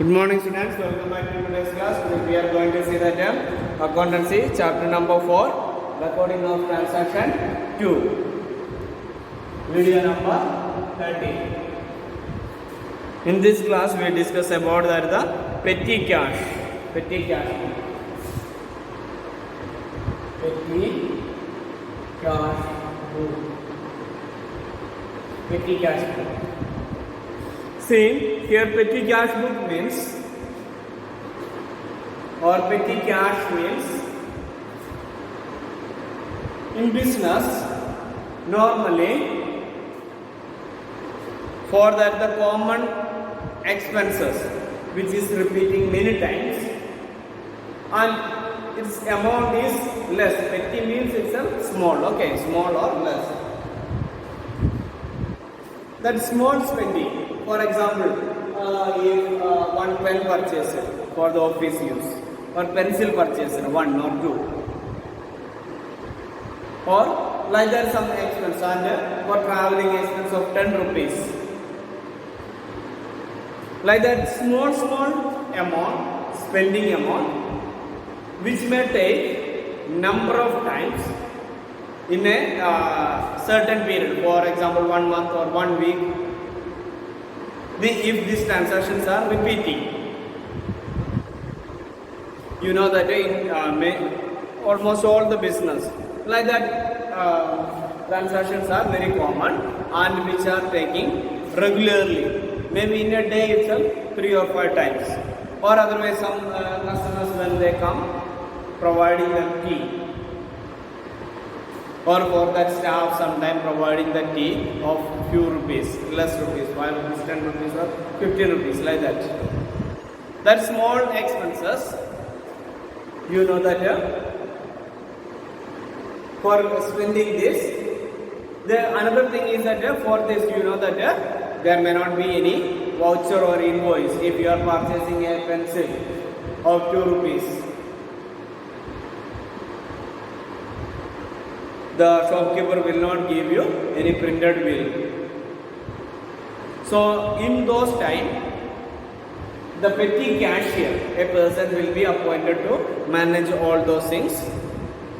Good morning, students. Welcome back to today's class. Today we are going to see the term accountancy, chapter number 4, recording of transaction 2, video number 30. In this class, we discuss about the petty cash. Petty cash. Petty cash book. Petty cash book. See, here petty cash book means, or petty cash means, in business, normally, for that the common expenses, which is repeating many times, and its amount is less. Petty means it's small, okay, small or less. That small spending. For example, if one pen purchase for the office use, or pencil purchase, one or two, or like that some expense, and for traveling expense of 10 rupees. Like that small amount, spending amount, which may take number of times in a certain period. For example, 1 month or 1 week. If these transactions are repeating, you know that in almost all the business, like that transactions are very common and which are taking regularly, maybe in a day itself 3 or 5 times, or otherwise some customers when they come providing them tea, or for that staff sometime providing the tea of few rupees, less rupees, 5 rupees, 10 rupees or 15 rupees, like that. That small expenses, you know that for spending this, another thing is that for this, you know that there may not be any voucher or invoice if you are purchasing a pencil of 2 rupees. The shopkeeper will not give you any printed bill. So in those times, the petty cashier, a person will be appointed to manage all those things.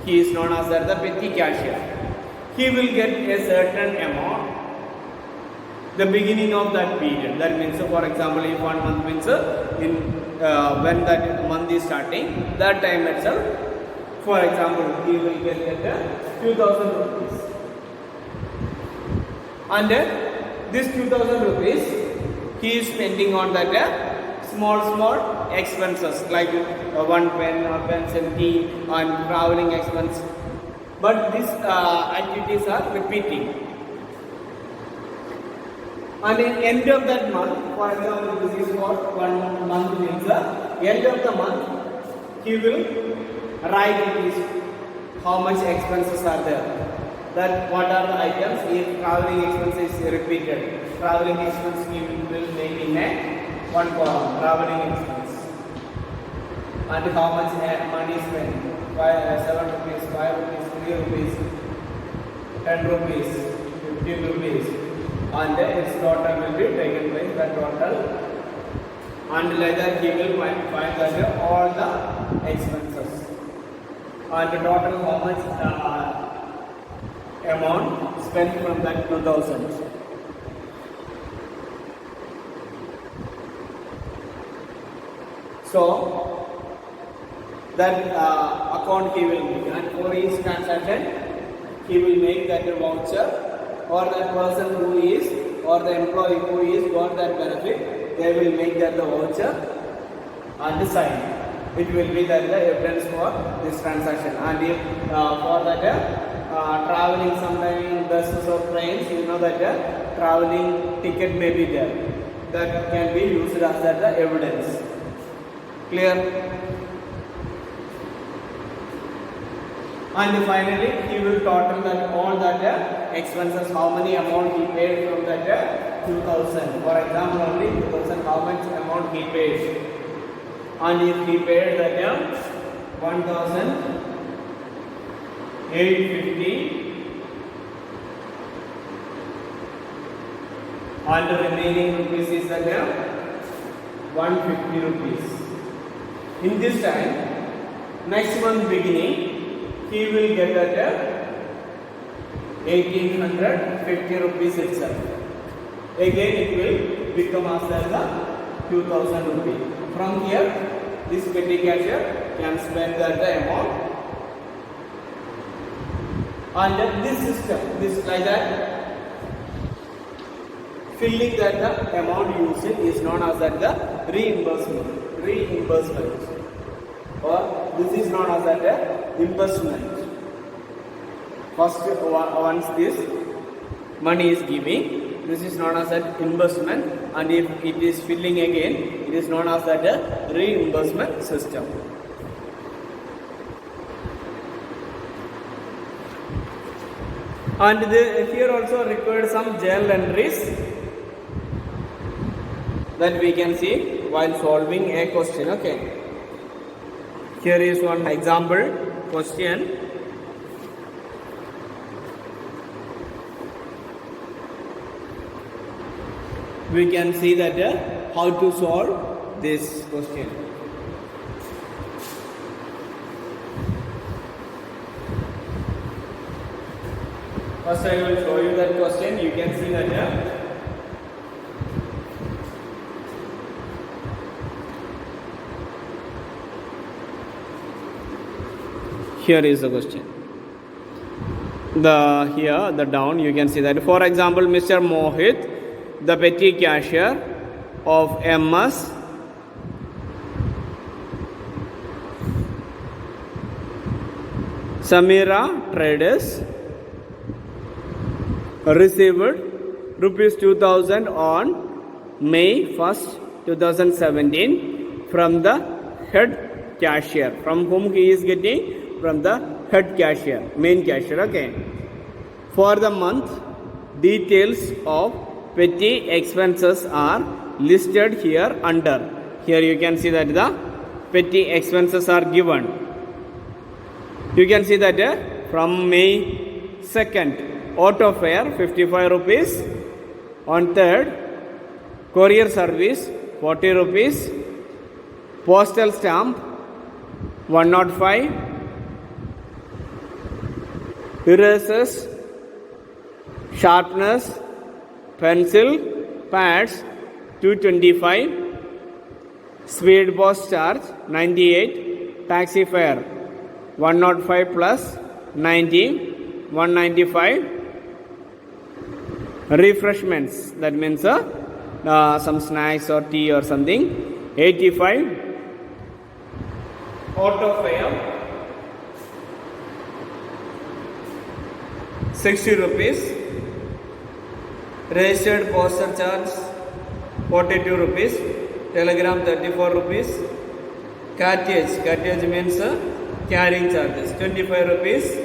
He is known as the petty cashier. He will get a certain amount the beginning of that period. That means, for example, if 1 month means when that month is starting, that time itself, for example, he will get 2,000 rupees. And this 2,000 rupees he is spending on that small expenses like one pen or pencil, tea and traveling expense. But these activities are repeating. And at the end of that month, for example, this is for 1 month means end of the month, he will write how much expenses are there. That what are the items if traveling expense is repeated. Traveling expense we will make in a one column, traveling expense. And how much money spent? 7 rupees, 5 rupees, 3 rupees, 10 rupees, 15 rupees. And its total will be taken by the total. And like that he will find that all the expenses. And the total how much amount spent from that 2,000. So that account he will make, and for each transaction he will make that voucher, or that person who is, or the employee who is got that benefit, they will make that the voucher and sign. It will be that the evidence for this transaction. And if for that traveling sometime in buses or trains, you know that traveling ticket may be there. That can be used as that the evidence. Clear? And finally, he will total that all that expenses, how many amount he paid from that 2,000. For example, only 2,000, how much amount he paid. And if he paid that 1,850, and the remaining rupees is that 150 rupees. In this time, next month beginning, he will get at 1850 rupees itself. Again, it will become as the 2000 rupees. From here, this petty cashier can spend the amount. And this system, this like that, filling that the amount used is known as that the reimbursement, or this is known as that the investment. First, once this money is giving, this is known as that investment, and if it is filling again, it is known as that the reimbursement system. And here also required some journal entries that we can see while solving a question. Okay, here is one example question. We can see that how to solve this question. First I will show you that question. You can see that here is the question. Here the down you can see that, for example, Mr. Mohit, the petty cashier of MS Samira Traders, received rupees 2000 on May 1st, 2017 from the head cashier. From whom he is getting? From the head cashier, main cashier. Okay. For the month, details of petty expenses are listed here under. Here you can see that the petty expenses are given. You can see that from May 2nd, auto fare 55 rupees. On 3rd, courier service 40 rupees. Postal stamp 105. Erasers, sharpeners, pencil, pads 225. Speed post charge 98. Taxi fare 105 plus 90, 195. Refreshments, that means some snacks or tea or something, 85. Auto fare 60 rupees. Registered postal charge 42 rupees. Telegram 34 rupees. Cartage means carrying charges 25 rupees.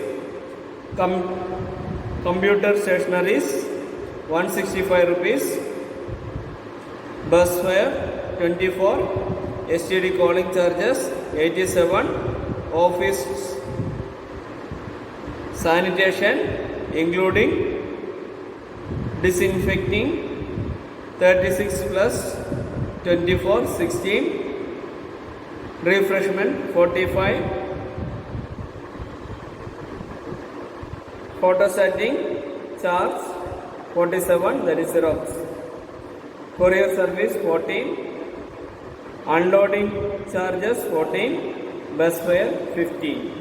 Computer stationaries 165 rupees. Bus fare 24. STD calling charges 87. Office sanitation including disinfecting 36 plus 24 16. Refreshment 45. Photo setting charge 47, that is Xerox. Courier service 14. Unloading charges 14. Bus fare 15.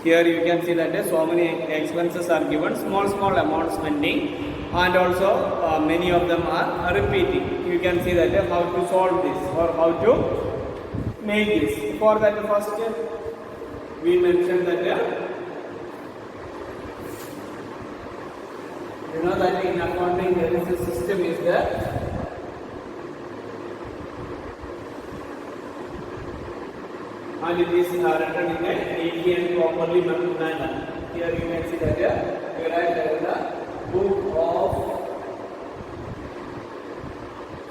Here you can see that so many expenses are given, small amount spending, and also many of them are repeating. You can see that how to solve this or how to make this. For that, first we mentioned that you know that in accounting there is a system is there. And it is written in a neatly and properly manner. Here you can see that we write the book of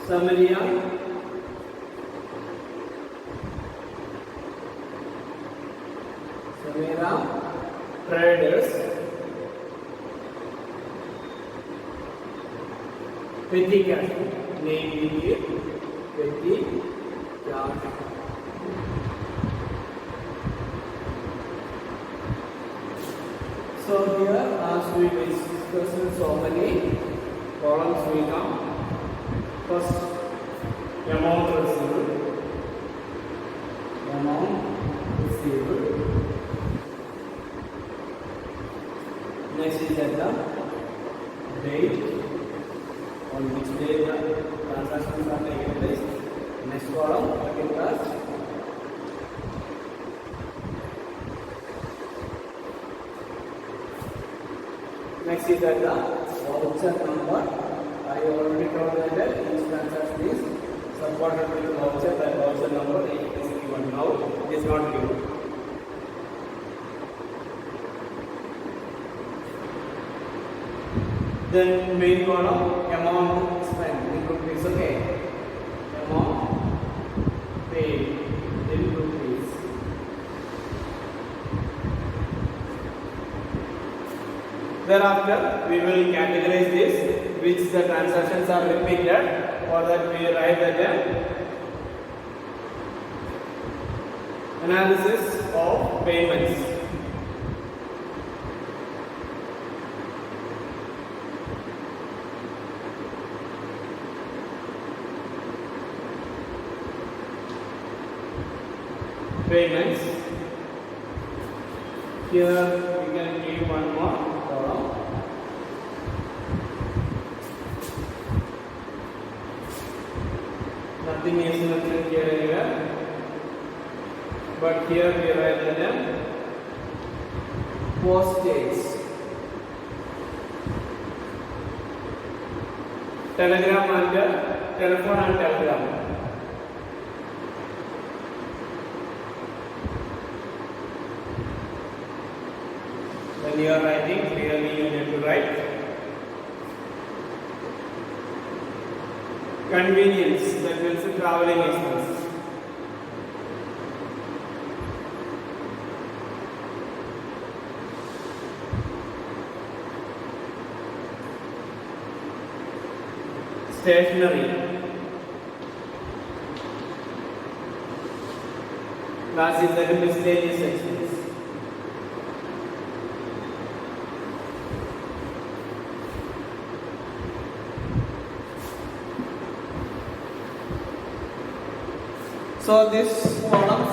Samira Traders petty cash name here petty cash. So here, as we discussed, so many columns will come. First, amount received. Next is at the date, on which day the transactions are taken place. Next column, second class. Next is at the voucher number. I already told that each transaction is supported with voucher. That voucher number is given. Now it is not given. Then main column, amount spent in rupees. Okay, amount paid in rupees. Thereafter, we will categorize this, which the transactions are repeated, or that we write that analysis of payments. Payments. Here we can give one more column. Nothing is mentioned here anywhere, but here we write the name postage. Telegram and telephone and telegram. When you are writing, clearly you need to write. Convenience, that means traveling expense. Stationery. Last is the miscellaneous expense. So these columns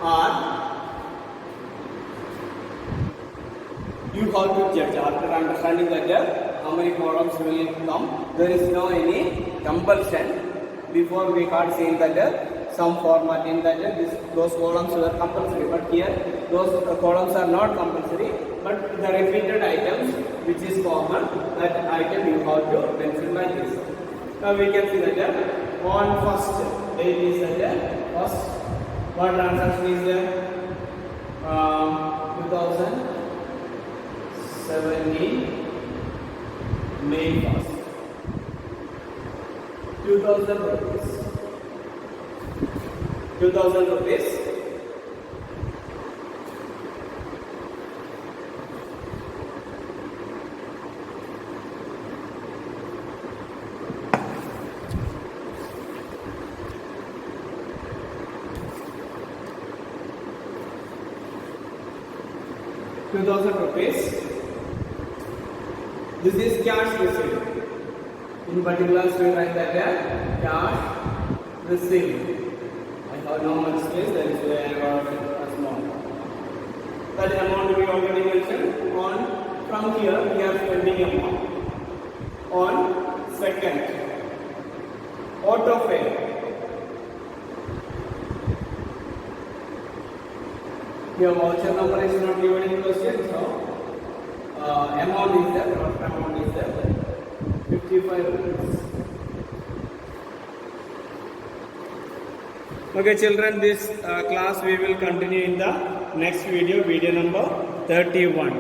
are, you have to judge after understanding that how many columns will come. There is no any compulsion. Before we had seen that some format in that those columns were compulsory, but here those columns are not compulsory, but the repeated items which is common, that item you have to mention like this. Now we can see that on first date is that first what transaction is there? 2017 May 1st. 2000 rupees. 2000 rupees. ₹2,000. This is cash received. In particular, we write that cash received. I have no much space, that is why I wrote a small. That amount we already mentioned. On from here, we are spending amount. On second, auto pay. Your voucher number is not given in question, so amount is there, what amount is there? 55 rupees. Okay children, this class we will continue in the next video, video number 31.